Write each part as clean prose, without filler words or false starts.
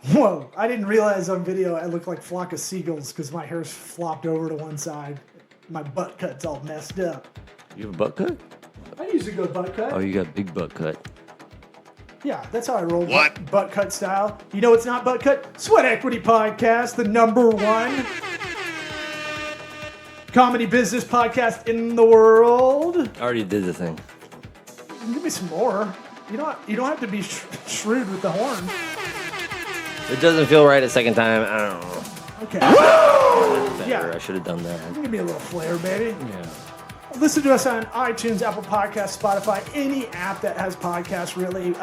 Whoa, I didn't realize on video I look like a flock of seagulls because my hair's flopped over to one side. My butt cut's all messed up. You have a butt cut? I usually go butt cut. Oh, you got big butt cut. Yeah, that's how I roll. What? Butt cut style. You know it's not butt cut? SweatEquity Podcast, the #1 comedy business podcast in the world. I already did the thing. Give me some more. You don't have to be shrewd with the horn. It doesn't feel right a second time. I don't know. Okay. Better. Yeah. I should have done that. Give me a little flair, baby. Yeah. Listen to us on iTunes, Apple Podcasts, Spotify, any app that has podcasts, really.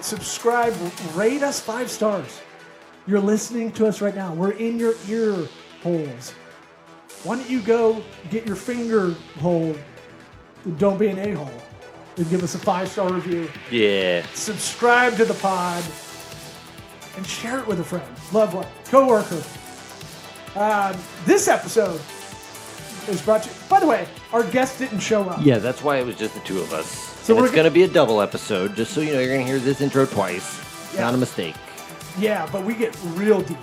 Subscribe, rate us 5 stars. You're listening to us right now. We're in your ear holes. Why don't you go get your finger hole and don't be an a-hole and give us a 5-star review. Yeah. Subscribe to the pod and share it with a friend, loved one, coworker. This episode is brought to you. By the way, our guest didn't show up. Yeah, that's why it was just the two of us. So and it's going to be a double episode, just so you know. You're going to hear this intro twice. Yeah. Not a mistake. Yeah, but we get real deep.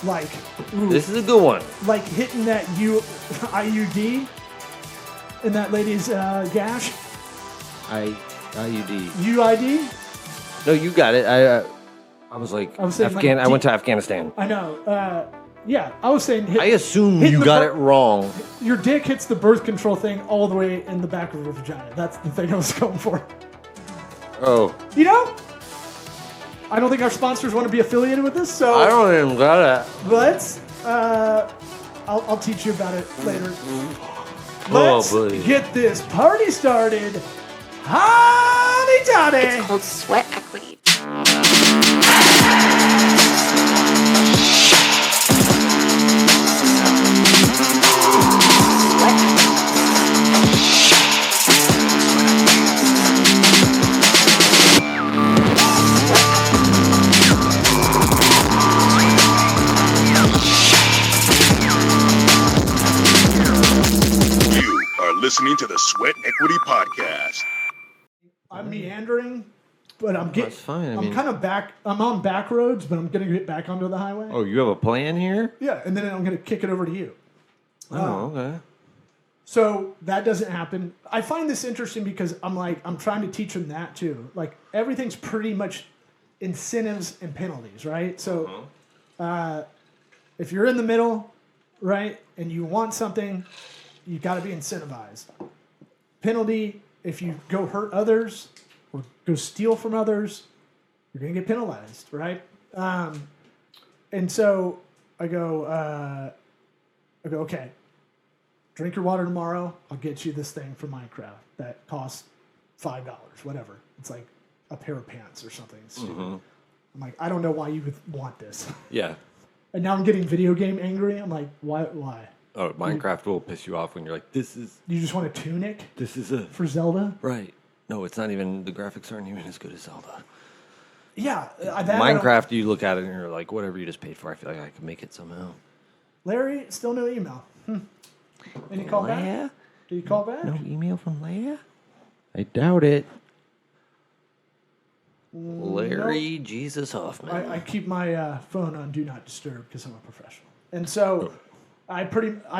Like, ooh, This is a good one. like hitting that IUD in that lady's gash. IUD. UID? No, you got it. I was like, I was saying, like, I went to Afghanistan. I know. Yeah, I was saying I assume hitting you the got it wrong. Your dick hits the birth control thing all the way in the back of her vagina. That's the thing I was going for. Oh. You know? I don't think our sponsors want to be affiliated with this, so I don't even got it. let's. I'll teach you about it later. Oh, Let's buddy. get this party started. Howdy, Johnny. It's called Sweat Equity. You are listening to the Sweat Equity Podcast. I'm meandering, but I'm getting. That's fine. I I'm mean- kind of back. I'm on back roads, but I'm going to get back onto the highway. Oh, you have a plan here? Yeah, and then I'm going to kick it over to you. Oh, okay. So that doesn't happen. I find this interesting because I'm trying to teach them that too. Like everything's pretty much incentives and penalties, right? So if you're in the middle, right, and you want something, you got to be incentivized. Penalty, if you go hurt others or go steal from others, you're going to get penalized, right? And so I go, okay. Drink your water tomorrow. I'll get you this thing for Minecraft that costs $5, whatever. It's like a pair of pants or something stupid. I'm like, I don't know why you would want this. Yeah. And now I'm getting video game angry. I'm like, why? Oh, Minecraft will piss you off when you're like, You just want a tunic this is a... for Zelda? Right. No, it's not even, the graphics aren't even as good as Zelda. Yeah. Minecraft, you look at it and you're like, whatever you just paid for, I feel like I can make it somehow. Larry, still no email. Any call back? Leia? Did you call back? No email from Leia? I doubt it. Larry Jesus Hoffman. I keep my phone on Do Not Disturb because I'm a professional. And so I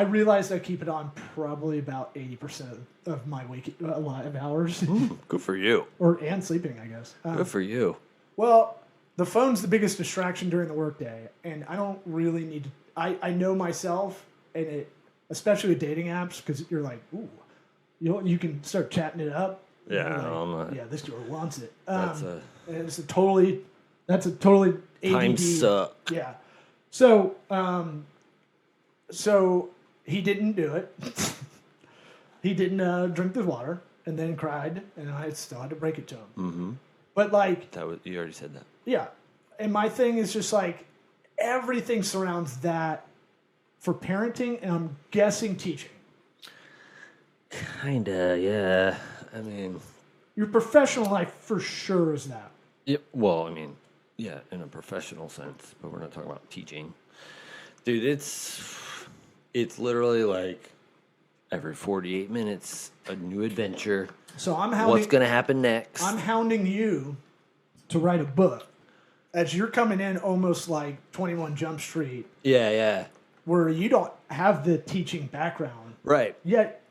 realized I keep it on probably about 80% of my waking live hours. Good for you. And sleeping, I guess. Good for you. Well, the phone's the biggest distraction during the workday, and I don't really need to. I know myself, and it, especially with dating apps, because you're like, ooh, you can start chatting it up. Yeah, Like, I'm not- yeah, this girl wants it. That's And it's a totally ADD. Time suck. Yeah. So, so he didn't do it. He didn't drink the water, and then cried, and I still had to break it to him. Mm-hmm. But like, You already said that. yeah. And my thing is just like everything surrounds that for parenting, and I'm guessing teaching. Kinda, yeah. I mean... Your professional life for sure is that. Yep. Well, I mean, yeah, in a professional sense, but we're not talking about teaching. Dude, it's literally like every 48 minutes, a new adventure. So I'm hounding. What's going to happen next? I'm hounding you to write a book. as you're coming in almost like 21 Jump Street, Yeah. where you don't have the teaching background, Right. yet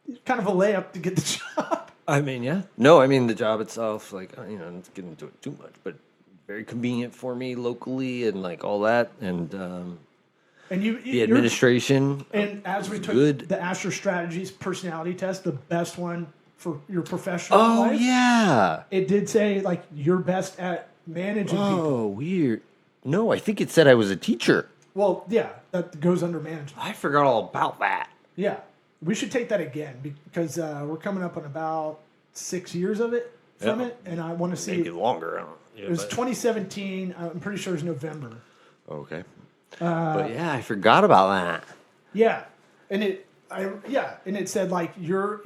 it's kind of a layup to get the job. I mean, yeah. No, I mean, the job itself, like, not getting into it too much, but very convenient for me locally and, like, all that. And And the administration. And as we took good. the Asher Strategies personality test, the best one for your professional Oh, life, yeah. it did say, like, you're best at managing people. Oh, weird. No, I think it said I was a teacher. Well, yeah, that goes under management. I forgot all about that. Yeah. We should take that again because we're coming up on about 6 years of it from Yeah. it, and I want to see. Maybe longer. I don't know. Yeah, It was but- 2017. I'm pretty sure it was November. Okay. But yeah, I forgot about that. Yeah, and it said like you're,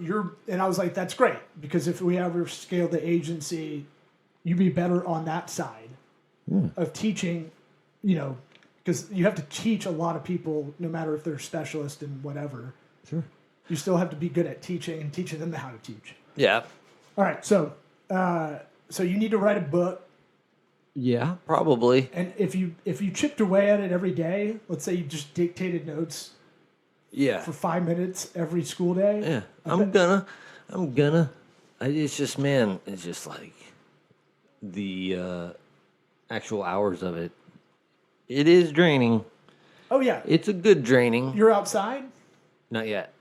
and I was like, that's great because if we ever scale the agency, you'd be better on that side of teaching, because you have to teach a lot of people, no matter if they're specialists in whatever. Sure. You still have to be good at teaching and teaching them how to teach. Yeah. All right, so you need to write a book. Yeah, probably. And if you chipped away at it every day, let's say you just dictated notes Yeah. for 5 minutes every school day. Yeah. I'm gonna. It's just, man, it's just like the actual hours of it. It is draining. Oh yeah, It's a good draining. you're outside. Not yet.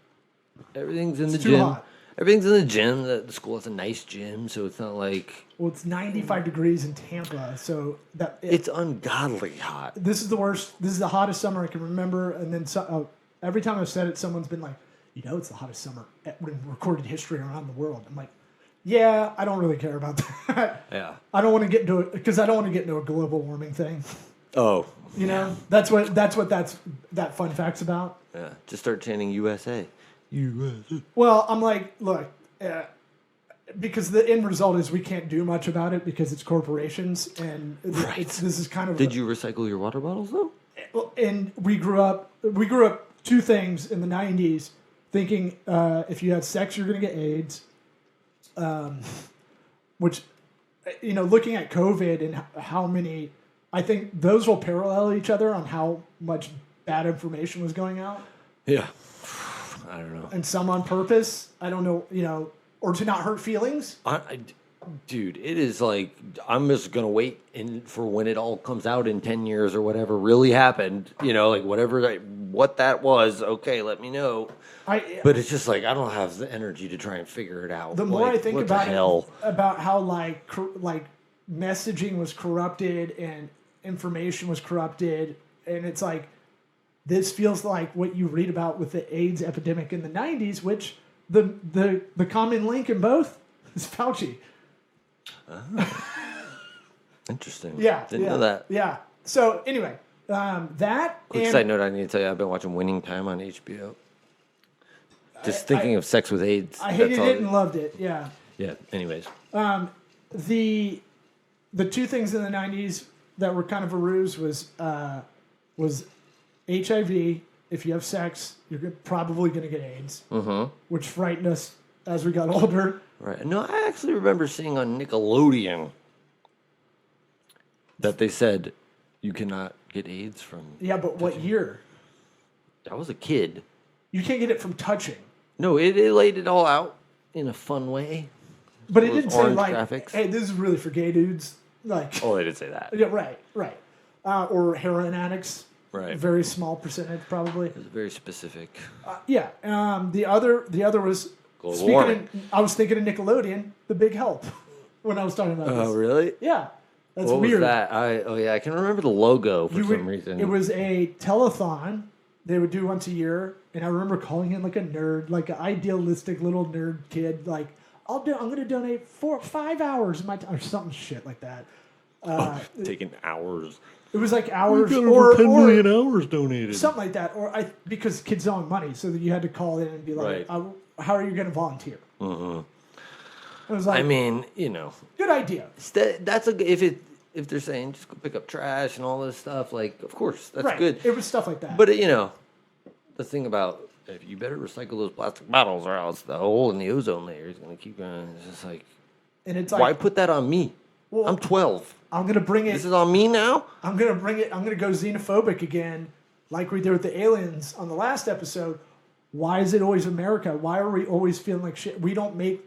Everything's in the too gym. hot. Everything's in the gym. The school has a nice gym, so it's not like Well, it's 95 degrees in Tampa, so it's ungodly hot. this is the worst. This is the hottest summer I can remember. And then every time I've said it, someone's been like, it's the hottest summer in recorded history around the world. I'm like, yeah, I don't really care about that. Yeah. I don't want to get into it because I don't want to get into a global warming thing. Oh. That's what that fun fact's about. Yeah. Just start chanting USA. USA. Well, I'm like, look, because the end result is we can't do much about it because it's corporations, and this is kind of. Did you recycle your water bottles though? And we grew up two things in the 90s, thinking if you had sex you're going to get AIDS, which looking at COVID and how many, I think those will parallel each other on how much bad information was going out. Yeah. I don't know. And some on purpose. I don't know, or to not hurt feelings. Dude, it is like I'm just gonna wait for when it all comes out in 10 years or whatever really happened. Like what that was. Okay, let me know. But it's just like I don't have the energy to try and figure it out. The more I think what about the hell? about how like messaging was corrupted and information was corrupted, and it's like this feels like what you read about with the AIDS epidemic in the 90s, which the common link in both is Fauci. Interesting. Yeah, Didn't know that. Yeah. So anyway, that. Quick side note: I need to tell you, I've been watching Winning Time on HBO. Just thinking of sex with AIDS. I hated that's all it and loved it. Yeah. Yeah. Anyways. The two things in the 90s that were kind of a ruse was HIV. If you have sex, you're probably going to get AIDS, which frightened us as we got older. Right. No, I actually remember seeing on Nickelodeon that they said you cannot get AIDS from. Yeah, but what year? I was a kid. You can't get it from touching. No, it laid it all out in a fun way. But it Those didn't say orange like, graphics. hey, this is really for gay dudes. Like, Oh, they did say that. yeah, right. Or heroin addicts. Right. Very small percentage, probably. It was very specific. Yeah. The other was Global warming. I was thinking of Nickelodeon, The Big Help, when I was talking about this. Oh, really? Yeah. That's What weird. was that? I can remember the logo for some reason. It was a telethon they would do once a year, and I remember calling in like a nerd, like an idealistic little nerd kid, like I'm going to donate 5 hours of my time, or something shit like that. taking hours. It was like hours Over 10 million or hours donated. something like that, because kids don't have money, so that you had to call in and be like, Right. "How are you going to volunteer?" It was like, I mean, good idea. that's if they're saying just go pick up trash and all this stuff, like of course that's Right. good. It was stuff like that. But the thing about if you better recycle those plastic bottles or else the hole in the ozone layer is going to keep going. It's just like, and it's why like, put that on me? Well, I'm 12. I'm gonna bring it. This is on me now? I'm gonna bring it. I'm gonna go xenophobic again, like we did with the aliens on the last episode. Why is it always America? Why are we always feeling like shit? We don't make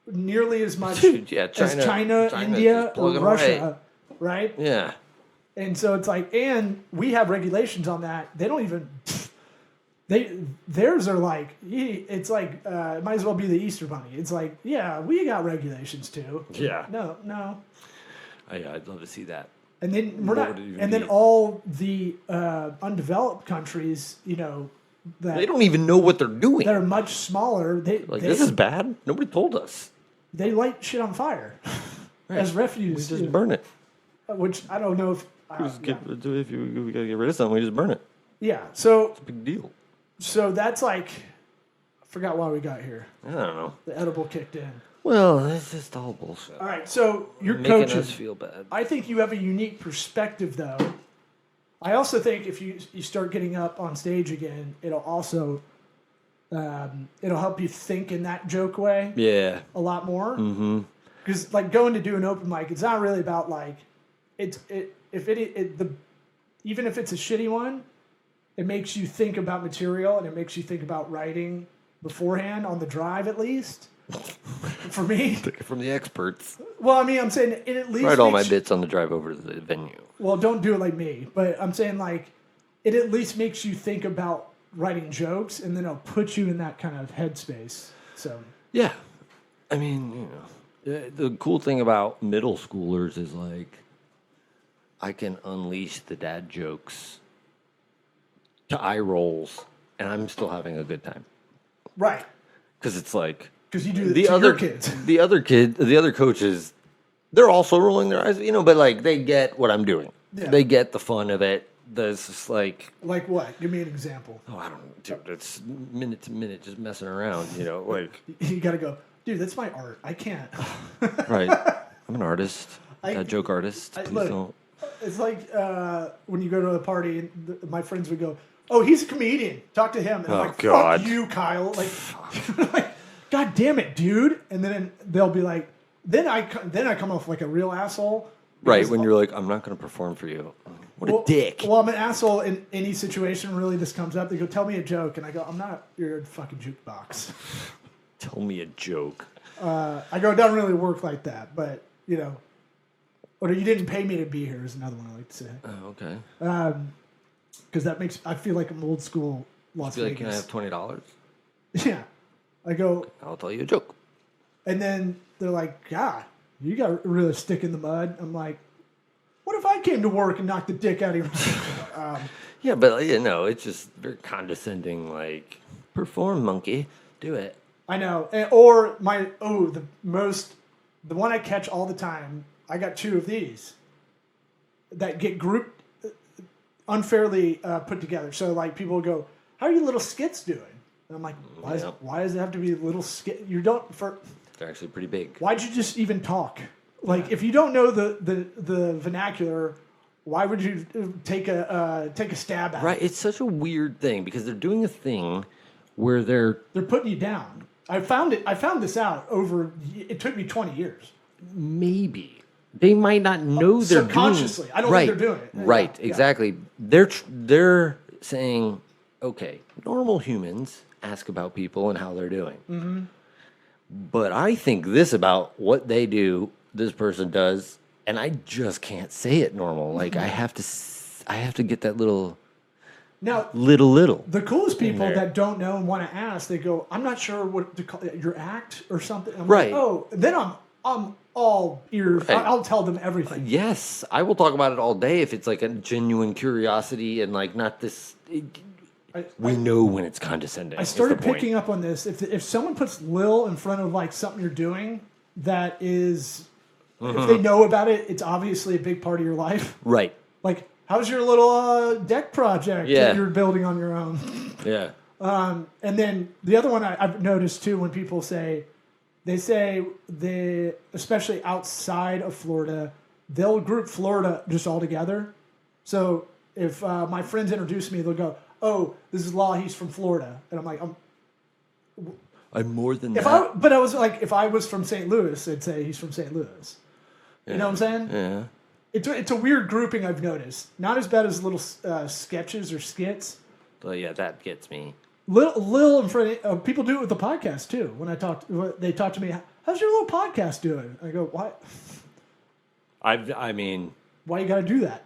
nearly as much Dude, yeah, as China, India, just or plugging Russia, away. right? Yeah. And so it's like, and we have regulations on that. They don't even. Theirs are like, it's like it might as well be the Easter Bunny. It's like, yeah, we got regulations too. Yeah. No. I'd love to see that. And then What would it even and then be? all the undeveloped countries, you know, that They don't even know what they're doing. that are much smaller. This is bad. Nobody told us. They light shit on fire as We refuse, just burn it. which I don't know if. If we gotta get rid of something, we just burn it. Yeah, so Big deal. that's like, I forgot why we got here. I don't know. The edible kicked in. Well, it's just all bullshit. All right, so you're Making coaching. us feel bad. I think you have a unique perspective, though. I also think if you start getting up on stage again, it'll also it'll help you think in that joke way Yeah. a lot more. Mm-hmm. Because like going to do an open mic, it's not really about like even if it's a shitty one, it makes you think about material and it makes you think about writing beforehand on the drive at least. For me, Take it from the experts. well, I mean, I'm saying it at least Write all my makes- bits on the drive over to the venue. Well, don't do it like me, but I'm saying like it at least makes you think about writing jokes, and then it'll put you in that kind of headspace. So Yeah. I mean, the cool thing about middle schoolers is like I can unleash the dad jokes to eye rolls, and I'm still having a good time. right, Because it's like because you do it the to other your kids. the other coaches, they're also rolling their eyes, but like they get what I'm doing. Yeah. They get the fun of it. There's just like, Like what? Give me an example. oh, I don't know, dude. It's minute to minute, just messing around. Like You got to go, dude. That's my art. I can't. right. I'm an artist, a joke artist. Please look, don't. It's like when you go to a party, and my friends would go, "Oh, he's a comedian. Talk to him." And I'm Oh, like, God. "Fuck you, Kyle!" Like, God damn it, dude. And then they'll be like, then I come off like a real asshole. Right, because- when you're like, I'm not going to perform for you. What a dick. Well, I'm an asshole in any situation. Really, this comes up. They go, "Tell me a joke," and I go, "I'm not your fucking jukebox." Tell me a joke. I go, "It doesn't really work like that," but or you didn't pay me to be here is another one I like to say. Oh, okay. Because that makes I feel like I'm old school Las Be like, can I Vegas. have $20? Yeah, I go, I'll tell you a joke. and then they're like, "God, you got to really stick in the mud." I'm like, "What if I came to work and knocked the dick out of your?" Yeah, but it's just very condescending. Like, perform, monkey, do it. I know, or the one I catch all the time. I got two of these that get grouped unfairly put together. So like people will go, "How are your little skits doing?" And I'm like, "Why does it have to be little skit? You don't for." They're actually pretty big. Why'd you just even talk? Like, if you don't know the vernacular, why would you take a stab at Right, it? it's such a weird thing because they're doing a thing where they're They're putting you down. I found this out over. It took me 20 years. maybe they might not know they're doing Subconsciously. I don't think they're doing it. Right, Yeah. exactly. They're saying, okay, normal humans ask about people and how they're doing. Mm-hmm. But I think this about what they do, this person does, and I just can't say it normal. Like I have to get that little. Now, The coolest people there. that don't know and want to ask, they go, "I'm not sure what to call it, your act or something." I'm Right. Like, oh, then I'm all ears. Right. I'll tell them everything. Yes, I will talk about it all day if it's like a genuine curiosity and like not this. We know when it's condescending. I started picking up on this. If someone puts "lil" in front of like something you're doing, that is, if they know about it, it's obviously a big part of your life. Right. Like, how's your little deck project Yeah. that you're building on your own? Yeah. And then the other one I've noticed too, when people especially outside of Florida, they'll group Florida just all together. So if my friends introduce me, they'll go, "Oh, this is Law. He's from Florida," and I'm like, I'm more than If that. I was like, if I was from St. Louis, I'd say he's from St. Louis. You know what I'm saying? Yeah. It's a weird grouping I've noticed. Not as bad as little sketches or skits. But yeah, that gets me. Little in front of, people do it with the podcast too. When they talk to me, how's your little podcast doing? I go, what? I mean, why you got to do that?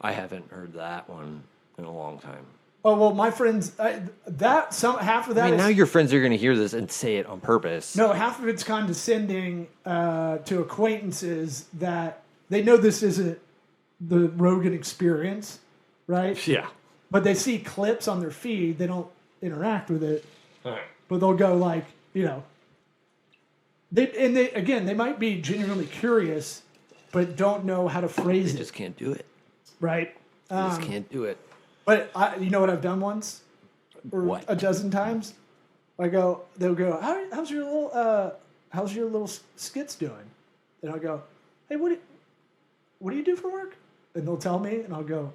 I haven't heard that one in a long time. Oh well, my friends, half of that. I mean, is, now your friends are going to hear this and say it on purpose. No, half of it's condescending to acquaintances that they know this isn't the Rogan experience, right? Yeah. But they see clips on their feed. They don't interact with it. All right. But they'll go like, they might be genuinely curious, but don't know how to phrase They it. just can't do it. Right. They just can't do it. But you know what I've done once, or What? a dozen times. They'll go, how's your little skits doing? And I'll go, hey, what do you do for work? And they'll tell me, and I'll go,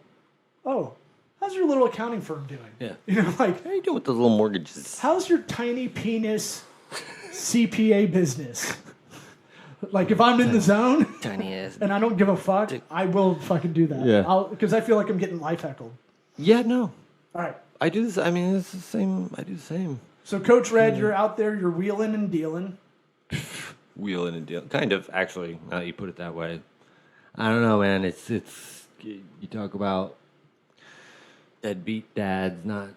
oh, how's your little accounting firm doing? Yeah. Like, How are you doing with the little mortgages? how's your tiny penis CPA business? Like, if I'm in the zone Tiny ass. and I don't give a fuck, I will fucking do that. Yeah. Because I feel like I'm getting life heckled. Yeah, no. All right. I do this. I mean, it's the same. I do the same. So, Coach Red, you're out there, you're wheeling and dealing. Wheeling and dealing. Kind of, actually, now that you put it that way. I don't know, man. It's you talk about deadbeat dads, not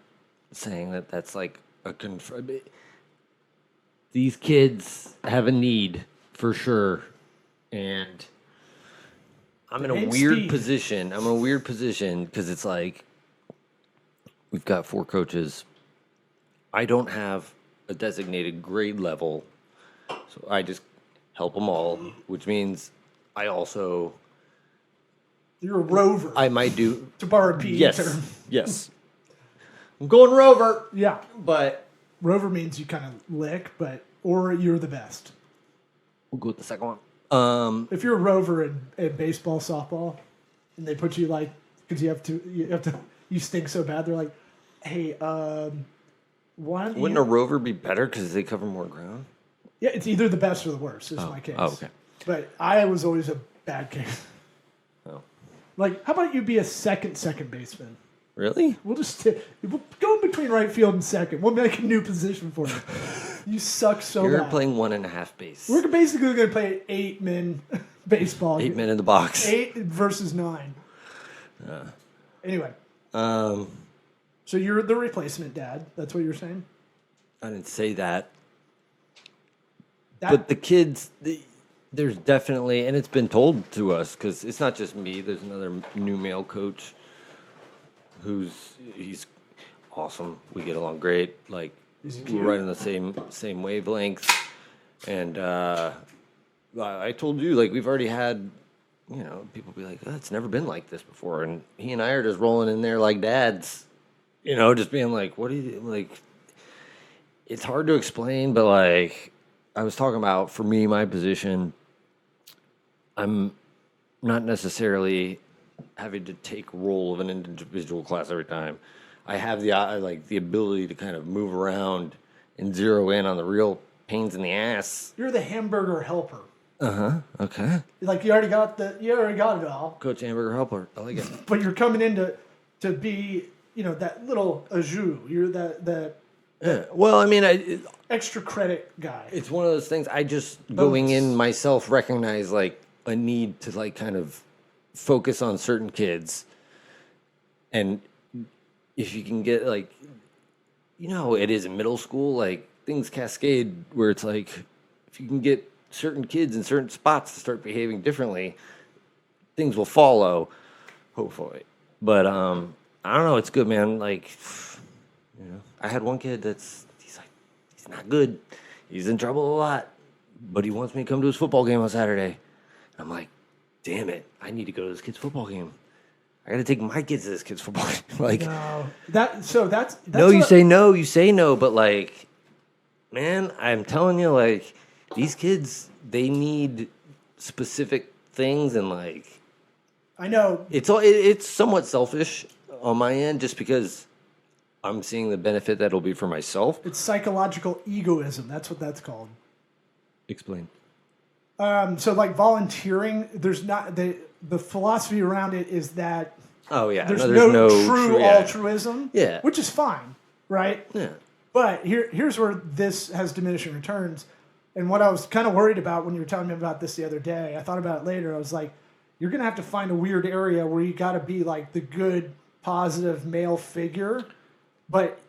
saying that that's like a these kids have a need for sure, and I'm in a weird position. I'm in a weird position because it's like we've got 4 coaches. I don't have a designated grade level, so I just help them all, which means I also You're a rover. I might do to borrow a PE term. Yes. I'm going rover, Yeah. but Rover means you kind of lick, or you're the best. we'll go with the second one. If you're a rover in baseball, softball, and they put you because you stink so bad, they're like, hey, Wouldn't a rover be better because they cover more ground? Yeah, it's either the best or the worst, is my case. Oh, okay. But I was always a bad case. Oh. Like, how about you be a second baseman? Really? We'll go in between right field and second. We'll make a new position for you. You suck so You're bad. playing 1.5 base. We're basically going to play 8-man baseball. 8 men in the box. 8 versus 9. Anyway. So you're the replacement dad. That's what you're saying? I didn't say that. But the kids, there's definitely, and it's been told to us, because it's not just me. There's another new male coach he's awesome. We get along great. Like, we're right on the same wavelength. And I told you, like, we've already had, people be like, oh, it's never been like this before. And he and I are just rolling in there like dads, just being like, what do you, like, it's hard to explain, but, like, I was talking about, for me, my position, I'm not necessarily having to take role of an individual class every time. I have the ability to kind of move around and zero in on the real pains in the ass. You're the hamburger helper. Okay. Like, you already got it all. Coach Hamburger Helper. I like it. But you're coming in to be, that little ajou. You're that Yeah. Well, I mean, extra credit guy. it's one of those things. I just going in myself recognize like a need to like kind of focus on certain kids, and if you can get like, it is in middle school, like things cascade where it's like if you can get certain kids in certain spots to start behaving differently, things will follow, hopefully. But I don't know. It's good, man. Like, I had one kid he's not good. He's in trouble a lot, but he wants me to come to his football game on Saturday. I'm like, damn it, I need to go to this kid's football game. I got to take my kids to this kid's football game. Like, No, that's no, you say no, but like, man, I'm telling you, like, these kids, they need specific things, and like, I know it's somewhat selfish on my end, just because I'm seeing the benefit that'll be for myself. it's psychological egoism. That's what that's called. Explain. So like volunteering, there's not the philosophy around it is that Oh yeah, there's no, no true altruism, Yeah. which is fine, right? Yeah. But here's where this has diminishing returns. And what I was kind of worried about when you were telling me about this the other day, I thought about it later. I was like, you're going to have to find a weird area where you got to be like the good, positive male figure, but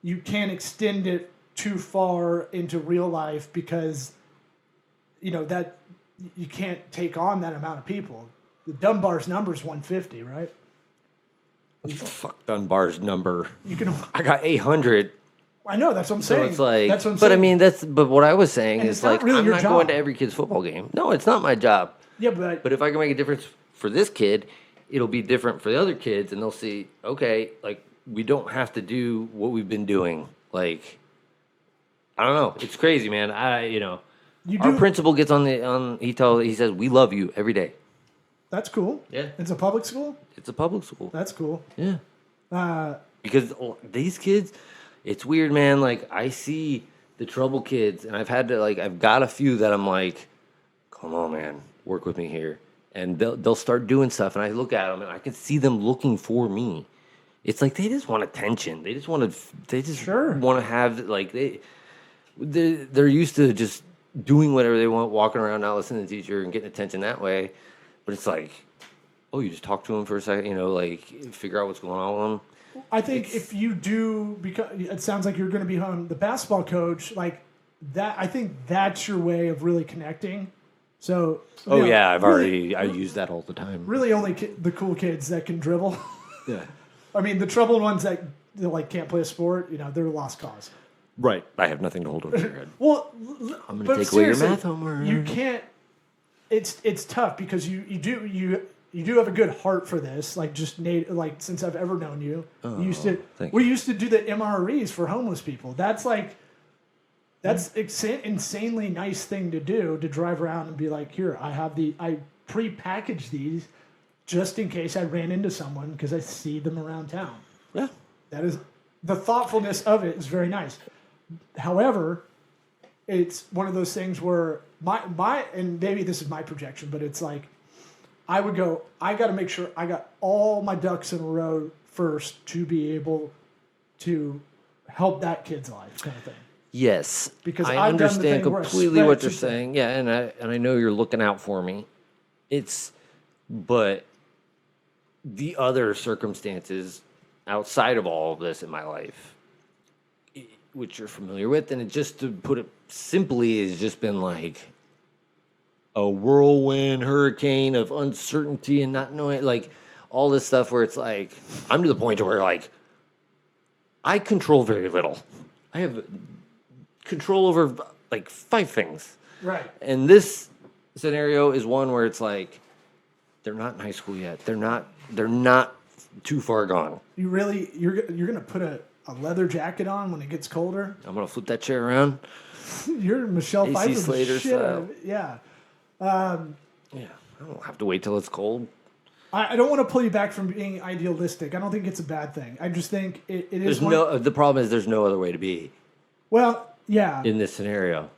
you can't extend it too far into real life because, that you can't take on that amount of people. The Dunbar's number is 150, right? Fuck Dunbar's number. You can. I got 800. I know, that's what I'm So saying. it's like, that's what I'm but saying. I mean, but what I was saying And is it's not like, really I'm your not job. going to every kid's football game. No, it's not my job. Yeah, but But if I can make a difference for this kid, it'll be different for the other kids, and they'll see, okay, like we don't have to do what we've been doing. Like, I don't know, it's crazy, man. Our principal gets he says we love you every day. That's cool. Yeah. It's a public school? It's a public school. That's cool. Yeah. Because these kids, it's weird, man. Like, I see the trouble kids, and I've got a few that I'm like, come on, man, work with me here. And they'll start doing stuff, and I look at them, and I can see them looking for me. It's like they just want attention. They just want to have, like, they're used to just doing whatever they want, walking around, not listening to the teacher, and getting attention that way. But it's like, oh, you just talk to them for a second, like figure out what's going on with them. I think if you do, because it sounds like you're going to be the basketball coach, like that. I think that's your way of really connecting. So. I use that all the time. Really, only the cool kids that can dribble. Yeah. I mean, the troubled ones that can't play a sport, they're a lost cause. Right. I have nothing to hold over your head. Well, I'm going to take away your math homework. You can't. It's tough because you do have a good heart for this. Like since I've ever known you, we used to do the MREs for homeless people. That's insanely nice thing to do, to drive around and be like, here, I pre-packaged these just in case I ran into someone because I see them around town. Yeah. That is, the thoughtfulness of it is very nice. However, it's one of those things where and maybe this is my projection, but it's like, I got to make sure I got all my ducks in a row first to be able to help that kid's life, kind of thing. Yes, because I I've understand done the thing completely what you're saying. Yeah, and I know you're looking out for me. But the other circumstances outside of all of this in my life, which you're familiar with, and it, just to put it simply, has just been like a whirlwind hurricane of uncertainty and not knowing, like all this stuff where it's like, I'm to the point where like I control very little. I have control over like 5 things. Right. And this scenario is one where it's like, they're not in high school yet. They're not too far gone. You're gonna put a leather jacket on when it gets colder. I'm gonna flip that chair around. You're Michelle AC Pfeiffer. Slater style. Yeah. Yeah, I don't have to wait till it's cold. I don't want to pull you back from being idealistic. I don't think it's a bad thing. I just think it is. The problem is there's no other way to be. Well, yeah. In this scenario,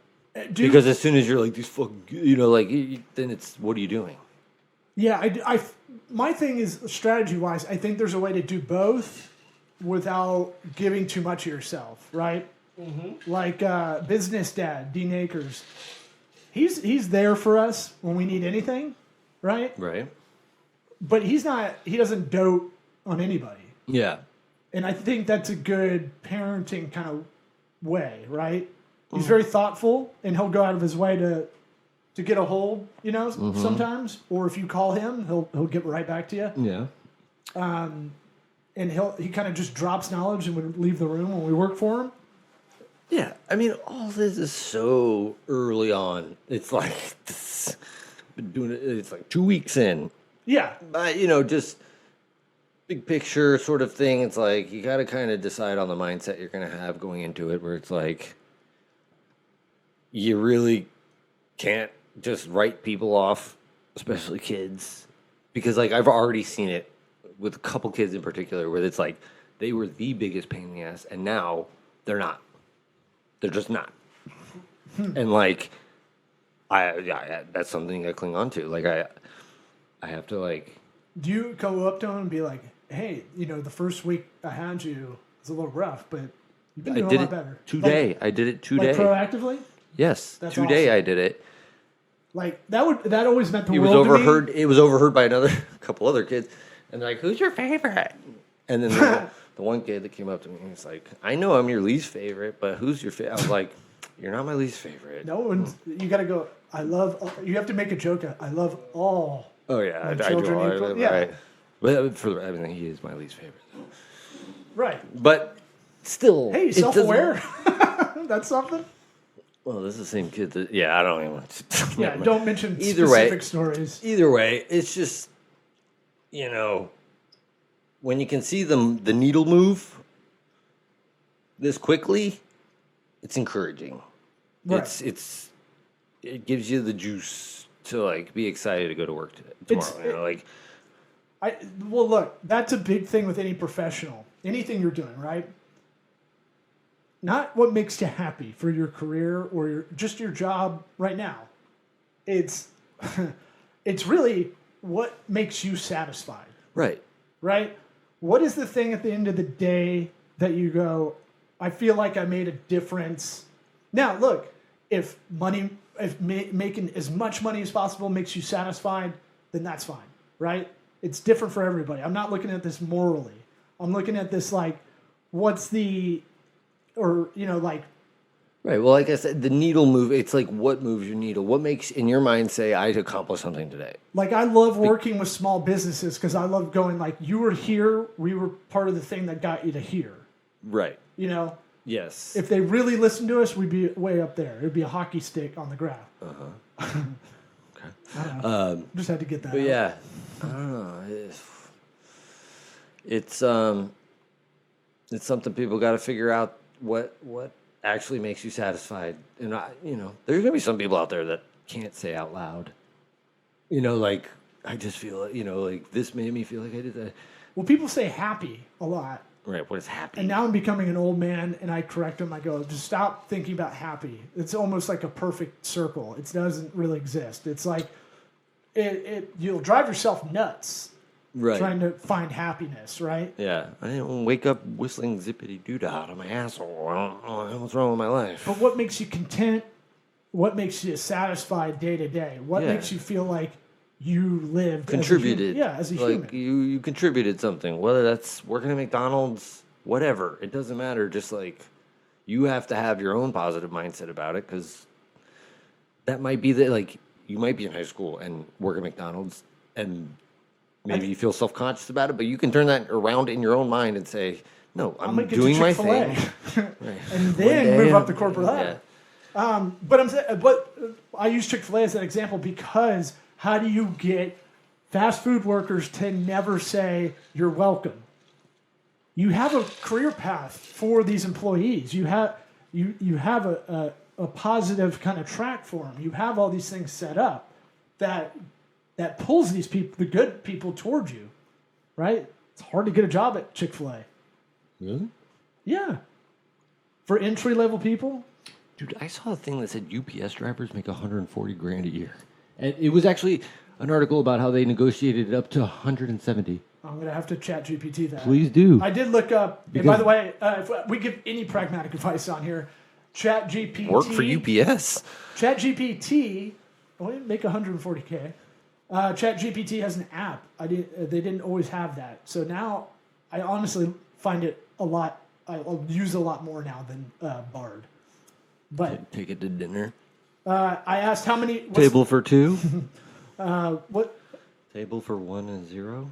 because as soon as you're like these fucking, then it's, what are you doing? Yeah, my thing is, strategy wise, I think there's a way to do both without giving too much of yourself, right? Mm-hmm. Like business dad Dean Akers, he's there for us when we need anything, right? Right. But he doesn't dote on anybody. Yeah. And I think that's a good parenting kind of way, right? He's very thoughtful, and he'll go out of his way to get a hold, sometimes. Or if you call him, he'll get right back to you. Yeah. And he kind of just drops knowledge and would leave the room when we work for him. Yeah, I mean, all this is so early on. It's like been doing it. It's like 2 weeks in. Yeah, but just big picture sort of thing. It's like you got to kind of decide on the mindset you're going to have going into it. Where it's like you really can't just write people off, especially kids, because like I've already seen it with a couple kids in particular, where it's like they were the biggest pain in the ass, and now they're not. They're just not. And like That's something I cling on to. Like I have to like. Do you go up to them and be like, "Hey, the first week I had you was a little rough, but you've been doing a lot better." Today. I did it today. Like proactively? Yes, That's today awesome. I did it. Like that always meant the It was world overheard. to me. It was overheard by a couple other kids, and they're like, "Who's your favorite?" And then the one kid that came up to me, he's like, "I know I'm your least favorite, but who's your favorite?" I was like, "You're not my least favorite." No one's. You got to go. I love. You have to make a joke. I love all. Oh yeah, my I children do. equal- yeah. Right. But for everything, he is my least favorite. Right. But still, Hey, it doesn't- self-aware. That's something. Well, this is the same kid that. Yeah, I don't even. Yeah. Don't mention Either specific way, stories. Either way, it's just when you can see the needle move this quickly, it's encouraging. Right. It gives you the juice to like be excited to go to work tomorrow. Well, look, that's a big thing with any professional. Anything you're doing, right? Not what makes you happy for your career or just your job right now. It's it's really what makes you satisfied, Right. right? What is the thing at the end of the day that you go, I feel like I made a difference? Now, look, if making as much money as possible makes you satisfied, then that's fine, right? It's different for everybody. I'm not looking at this morally. I'm looking at this like, Right. Well, like I said, the needle move, it's like what moves your needle? What makes in your mind say I accomplished something today? like I love working with small businesses because I love going like, you were here, we were part of the thing that got you to here. Right. Yes. If they really listened to us, we'd be way up there. It'd be a hockey stick on the graph. Okay. I don't know. Just had to get that But out. yeah, I don't know. It's something people got to figure out what actually makes you satisfied. And there's gonna be some people out there that can't say out loud. Like I just feel like this made me feel like I did that. Well, people say happy a lot. Right. What is happy? And now I'm becoming an old man, and I correct them. I go, just stop thinking about happy. It's almost like a perfect circle. It doesn't really exist. It's like you'll drive yourself nuts Right. trying to find happiness, right? Yeah. I didn't wake up whistling zippity doo dah out of my asshole. I don't know what's wrong with my life. But what makes you content? What makes you satisfied day to day? What Yeah. makes you feel like you lived Contributed. as a like human? you contributed something, whether that's working at McDonald's, whatever. It doesn't matter. Just like you have to have your own positive mindset about it, because that might be you might be in high school and work at McDonald's and maybe you feel self-conscious about it, but you can turn that around in your own mind and say, no, I'm gonna get doing to my Chick-fil-A. thing. Right. And then move up the corporate Yeah. ladder. But I use Chick-fil-A as an example because how do you get fast food workers to never say you're welcome? You have a career path for these employees. You have a positive kind of track for them. You have all these things set up that pulls these people, the good people, towards you, right? It's hard to get a job at Chick-fil-A. Really? Yeah. For entry-level people. Dude, I saw a thing that said UPS drivers make $140,000 a year. And it was actually an article about how they negotiated it up to 170. I'm going to have to chat GPT that. Please do. I did look up, and by the way, if we give any pragmatic advice on here, chat GPT. Work for UPS. Chat GPT, make 140K. Chat GPT has an app. They didn't always have that. So now I honestly find it I'll use a lot more now than Bard. But Take it to dinner. I asked how many... Table for two. What? Table for 1 and 0.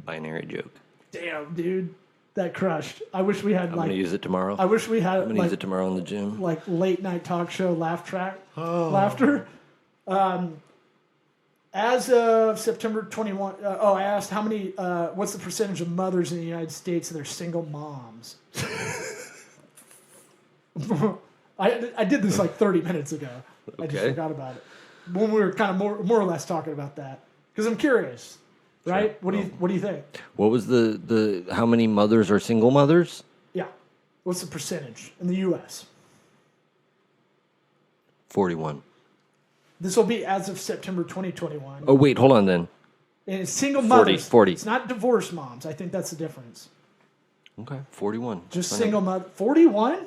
Binary joke. Damn, dude. That crushed. I wish we had I'm going to use it tomorrow. I wish we had I'm going to use it tomorrow in the gym. like late night talk show laughter. As of September 21, I asked how many. What's the percentage of mothers in the United States that are single moms? I did this like 30 minutes ago. I just Okay. forgot about it when we were kind of more or less talking about that because I'm curious, right? Sure. What do you think? What was the how many mothers are single mothers? Yeah, what's the percentage in the U.S.? 41. This will be as of September 2021. Oh, wait, hold on then. And it's single 40, mothers. 40. It's not divorced moms. I think that's the difference. Okay, 41. Just I single know. mother. 41?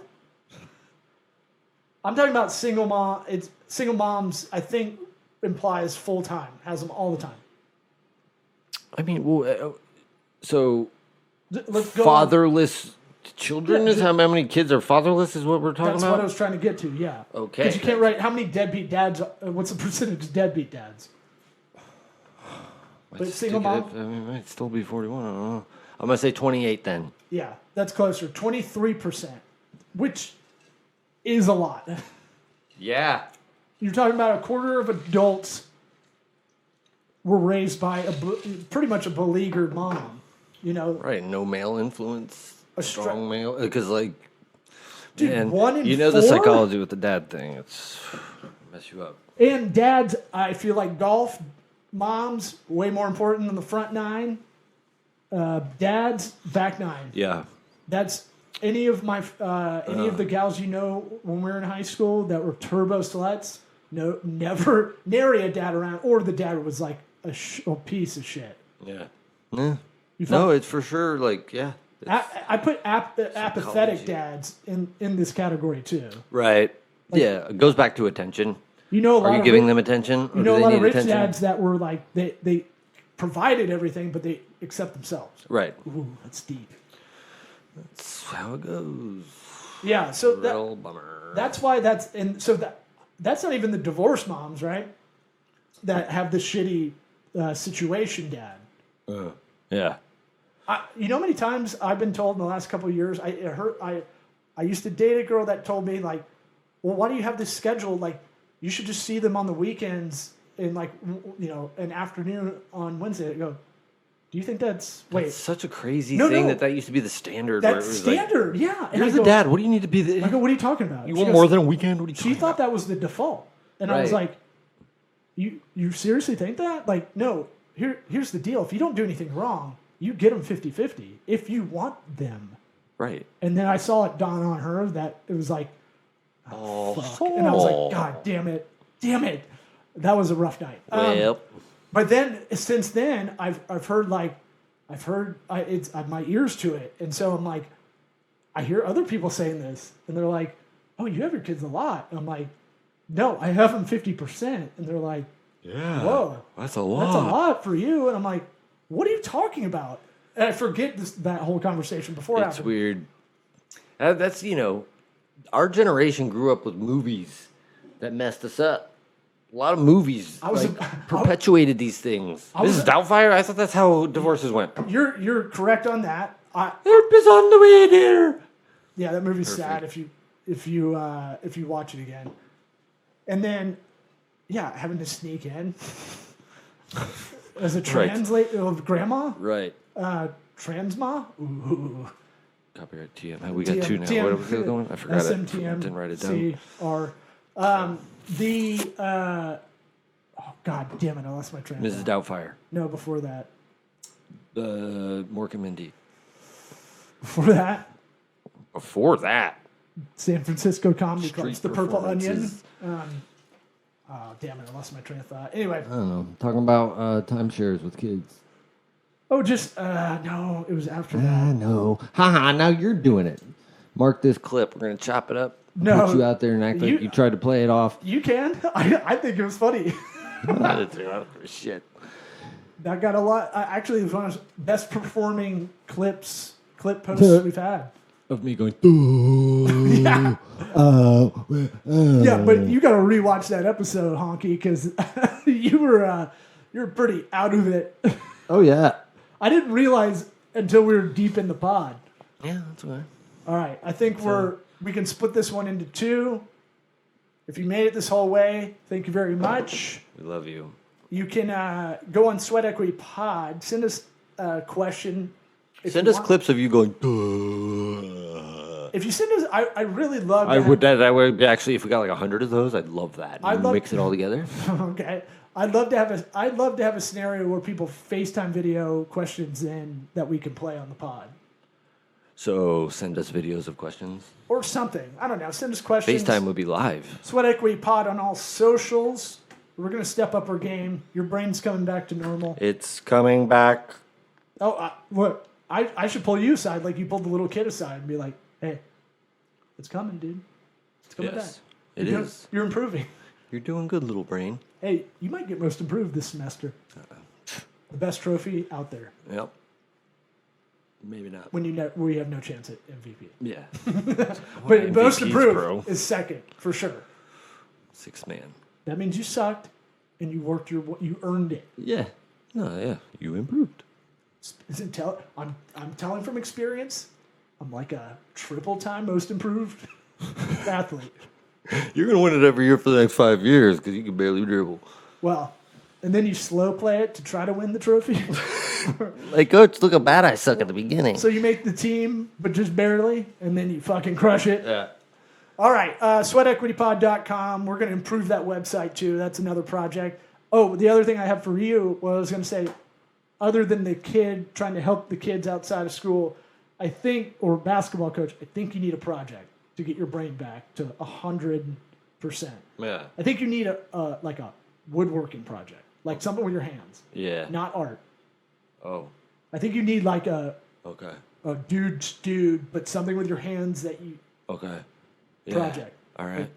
I'm talking about single mom. It's single moms, I think, implies full time. Has them all the time. I mean, well, so Let's go on. fatherless children Yeah, is how many kids are fatherless is what we're talking That's about? what I was trying to get to, yeah. Okay. Because you can't write how many deadbeat dads, what's the percentage of deadbeat dads? Might But stick single it mom? up- I mean, it might still be 41. I don't know. I'm going to say 28 then. Yeah, that's closer. 23%, which is a lot. Yeah. You're talking about a quarter of adults were raised by pretty much a beleaguered mom. You know, Right. No male influence. A Strong male. Because, like, dude, man, 1 in you know 4? the psychology with the dad thing. It's mess you up. And dads, I feel like golf moms way more important than the front nine. Dads, back nine. Yeah. That's any of my any of the gals you know when we were in high school that were turbo sluts. No, never nary a dad around, or the dad was like a piece of shit. Yeah. Yeah. You No, felt- it's for sure, like, yeah. I put apathetic Psychology. dads in this category too. Right. Yeah. It goes back to attention. You know, a lot Are you of giving rich- them attention? Or You know, do a lot they of need rich attention? dads that were like they provided everything, but they accept themselves. Right. Ooh, that's deep. That's how it goes. Yeah, so Real bummer. that's why that's not even the divorce moms, right? That have the shitty situation dad. Yeah. You know how many times I've been told in the last couple of years, I used to date a girl that told me, like, well, why do you have this schedule? Like, you should just see them on the weekends in, like, you know, an afternoon on Wednesday. I go, do you think that's, wait, It's such a crazy No, thing no. that used to be the standard. where it that's was standard, yeah. Like, And you're I the go, dad. What do you need to be? I go, what are you talking about? You She want goes, more than a weekend? What are you She talking thought about? that was the default. And I was Right. like, you seriously think that? Like, no, here's the deal. If you don't do anything wrong, you get them 50-50 if you want them. Right. And then I saw it dawn on her that it was like, Oh, fuck. And I was like, God damn it. That was a rough night. Well, But then, since then, I've heard it's my ears to it. And so I'm like, I hear other people saying this and they're like, oh, you have your kids a lot. And I'm like, no, I have them 50%. And they're like, yeah. whoa, That's a lot. that's a lot for you. And I'm like, what are you talking about? And I forget that whole conversation before. It's weird. That's, our generation grew up with movies that messed us up. A lot of movies perpetuated these things. Mrs. Doubtfire, I thought that's how divorces went. You're correct on that. Help is on the way there. Yeah, that movie's sad if you watch it again. And then, yeah, having to sneak in as a translate of grandma, Right. transma. Ooh. Copyright TM. We got two now. TM, What was the other one? I forgot it. SMTM. Didn't write it down. CR. Oh, God damn it, I lost my train of Mrs. thought. Doubtfire. No, before that. Mork and Mindy. Before that, Before that. San Francisco Comedy Club. Street It's the Purple Onion. performances. Oh, damn it, I lost my train of thought. Anyway. I don't know. Talking about timeshares with kids. Oh, just, no, it was after that. No. Haha, now you're doing it. Mark this clip. We're going to chop it up. No. Put you out there and act like you tried to play it off. You can. I think it was funny. I didn't do shit. That got a lot. Actually, it was one of the best performing clip posts we've had. Of me going, Yeah. Yeah, but you got to rewatch that episode, Honky, because you were pretty out of it. oh, yeah. I didn't realize until we were deep in the pod. Yeah, that's okay. All right, I think we can split this one into two. If you made it this whole way, thank you very much. We love you. You can go on Sweat Equity Pod. Send us a question. Send us clips of you going, If you send us, I really love. I would. That would actually, if we got like 100 of those, I'd love that. I'd love- Mix it all together. Okay, I'd love to have a scenario where people FaceTime video questions in that we can play on the pod So send us videos of questions. or something. I don't know. Send us questions. FaceTime would be live. Sweat Equity Pod on all socials. We're going to step up our game. Your brain's coming back to normal. It's coming back. Oh, what? I should pull you aside like you pulled the little kid aside and be like, hey, it's coming, dude. It's coming back. It is. You're improving. You're doing good, little brain. Hey, you might get most improved this semester. The best trophy out there. Yep. Maybe not. When we have no chance at MVP. Yeah. But most MVPs, improved bro. is second for sure. 6 man. That means you sucked and you worked you earned it. Yeah. No, yeah. You improved. I'm telling from experience. I'm like a triple-time most improved athlete. You're going to win it every year for the next 5 years because you can barely dribble. Well, and then you slow play it to try to win the trophy. Like, coach, look how bad I suck at the beginning. So you make the team, but just barely, and then you fucking crush it. Yeah. All right, SweatEquityPod.com. We're going to improve that website, too. That's another project. Oh, the other thing I have for you, I was going to say, other than the kid, trying to help the kids outside of school, I think, or basketball coach, I think you need a project to get your brain back to 100%. Yeah. I think you need a woodworking project, like something with your hands. Yeah. Not art. Oh. I think you need like a dude, but something with your hands that you Okay. Yeah. project. All right. Like,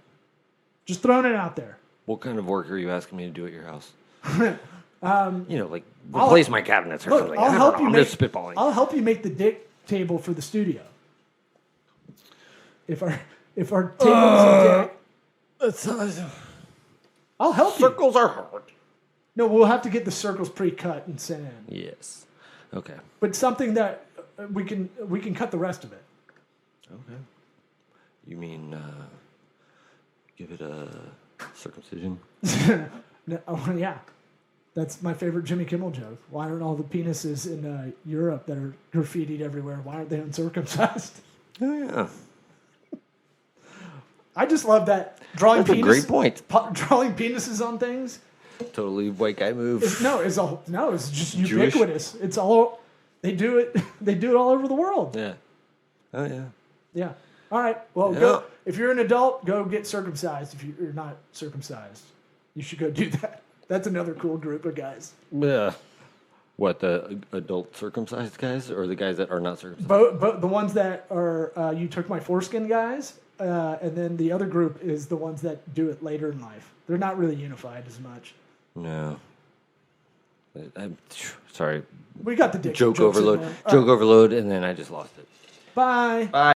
just throwing it out there. What kind of work are you asking me to do at your house? Like I'll- replace my cabinets or Look, something. I'll help you I'm make. just spitballing. I'll help you make the dick table for the studio. If our table is a dick, I'll help you. Circles are hard. No, we'll have to get the circles pre-cut and sent in. Yes. Okay. But something that we can cut the rest of it. Okay. You mean give it a circumcision? No, oh, yeah, that's my favorite Jimmy Kimmel joke. Why aren't all the penises in Europe that are graffitied everywhere? Why aren't they uncircumcised? Oh yeah. I just love that drawing. That's a great point. Drawing penises on things. Totally white guy move. It's just Jewish? ubiquitous. It's all they do it. They do it all over the world. Yeah. Oh yeah. Yeah. All right. Well, Yeah. go. If you're an adult, go get circumcised. If you're not circumcised, you should go do that. That's another cool group of guys. Yeah. What, the adult circumcised guys or the guys that are not circumcised? Both the ones that are you took my foreskin guys, and then the other group is the ones that do it later in life. They're not really unified as much. No. I'm sorry. We got the dick Joke jokes in overload. there. Joke overload, and then I just lost it. Bye. Bye.